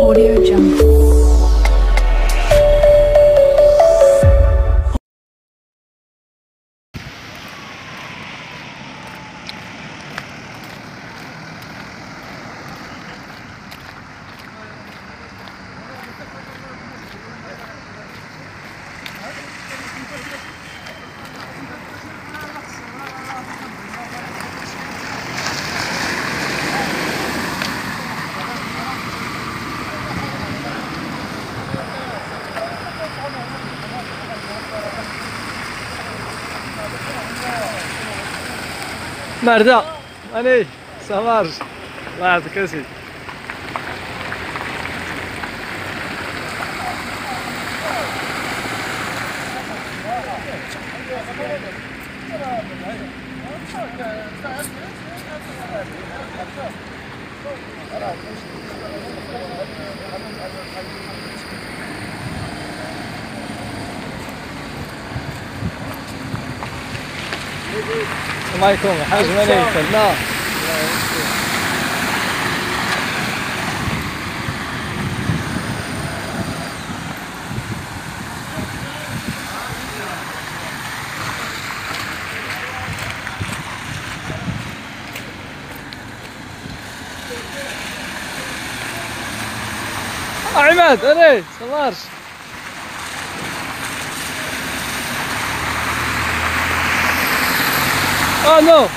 Audio Jungle. مردا ماني سمار الله يعطيك يا سيدي. السلام عليكم حاج ماني فنان. عماد انا سمارش نو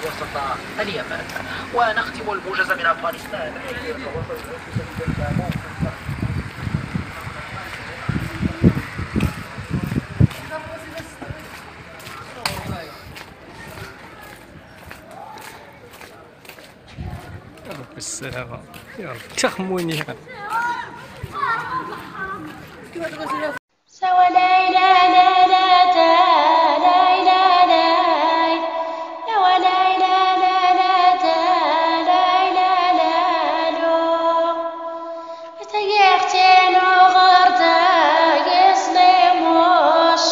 وسط اليمن. ونختم الموجز من أفغانستان. بالسلامة يلا تخموني سوى لا لا لا لا تا لا لا لا يا ولا لا لا لا تا لا لا لا لو تيختين وغردا يسلموش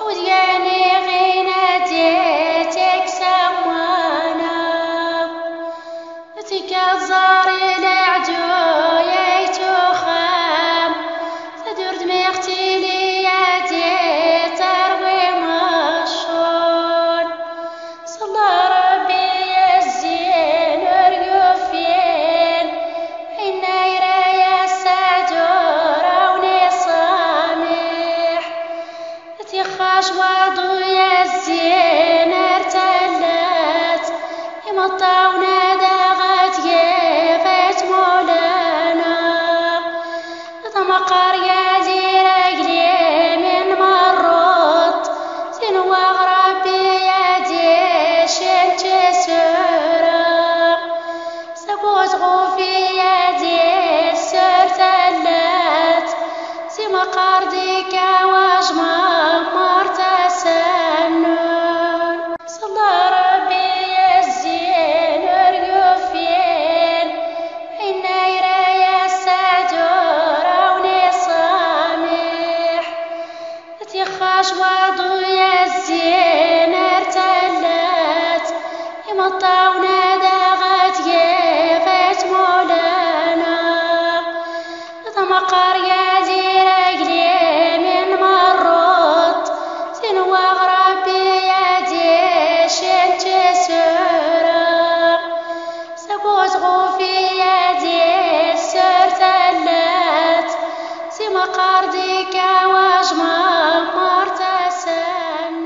ودياني غيناتي تكسمانا تكزاري العدو يتوخام تدور دميختي لياتي تروي مشون صلى ربي يزين وريوفين حنا يرايا السادور وني صامح تيخاش وضو يزين ارتلت يمطاونا داغت يفت مولانا طمقر يا زيرقلي من مرط تنوغ ربي يا ديش انت تشسرا سبوت غوفي يدي السرتلات سما قردك واجمع مرتسنون صلى ربي الزين ريوفين إن يرايا السعدور ونصامح تيخاش وضو الزين ارتلات يمطاونا داغت يغت مولانا ضمقر يا زير اقلي من مرات سنوا غربي يا ديش انت سورا سبوت غوفي يا ديش سرتلات سما قردك واجمع مرتسنون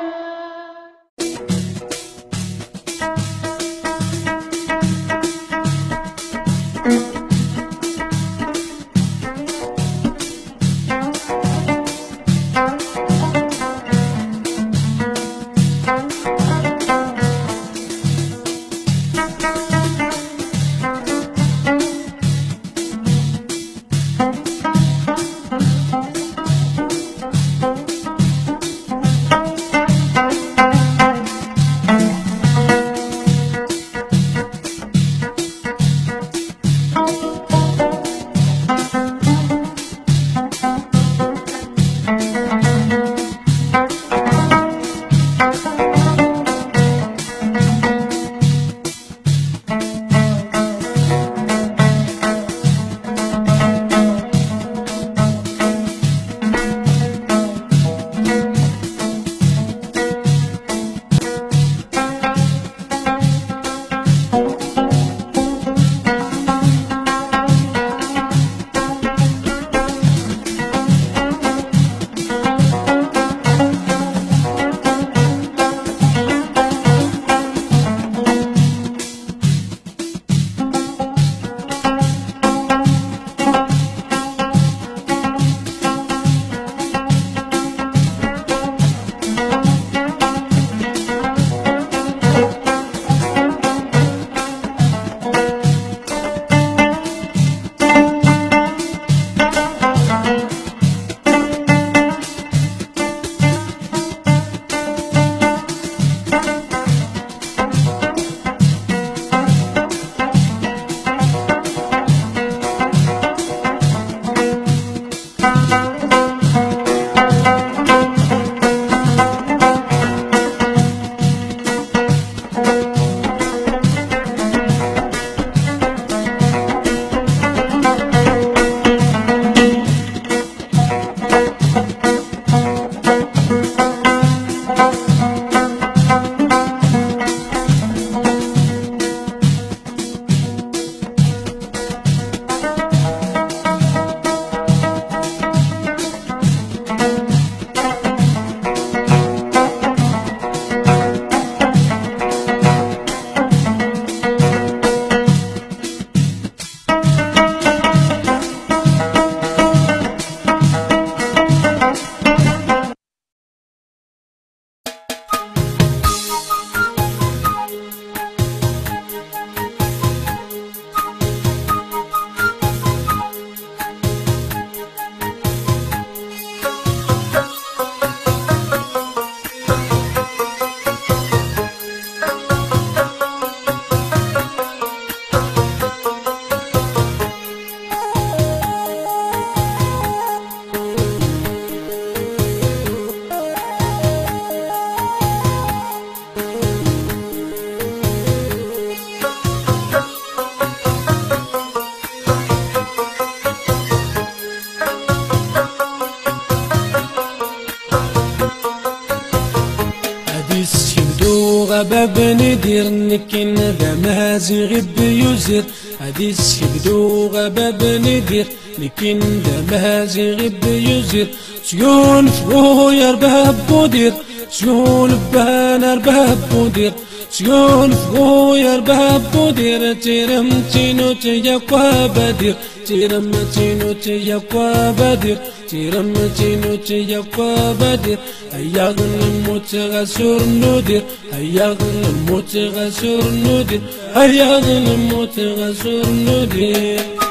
غباب ندير نكين ذا مازي غب يزر هادي السكدو غباب ندير نكين ذا مازي غب يزر سيون فوه يرباب بودير سيون بانا رباب بودير سيون فغويا رباب بودير تيرم تينو تيقوا بدير تيرم تينو تيقوا بدير تيرم تينو تيقوا بدير هيا غنموت غسور نودير هيا غنموت غسور نودير هيا غنموت غسور نودير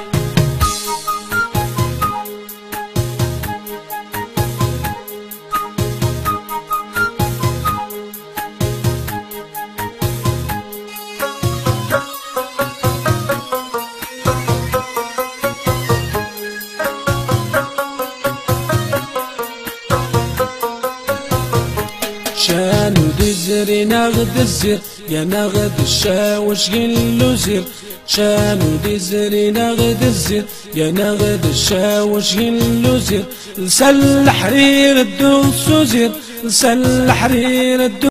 شانو دزري ناغد الزير يا ناغد الشاوش قلو زير شانو دزري ناغد الزير يا ناغد الشاوش قلو زير لسل حرير الدوس وزير لسل حرير الدوس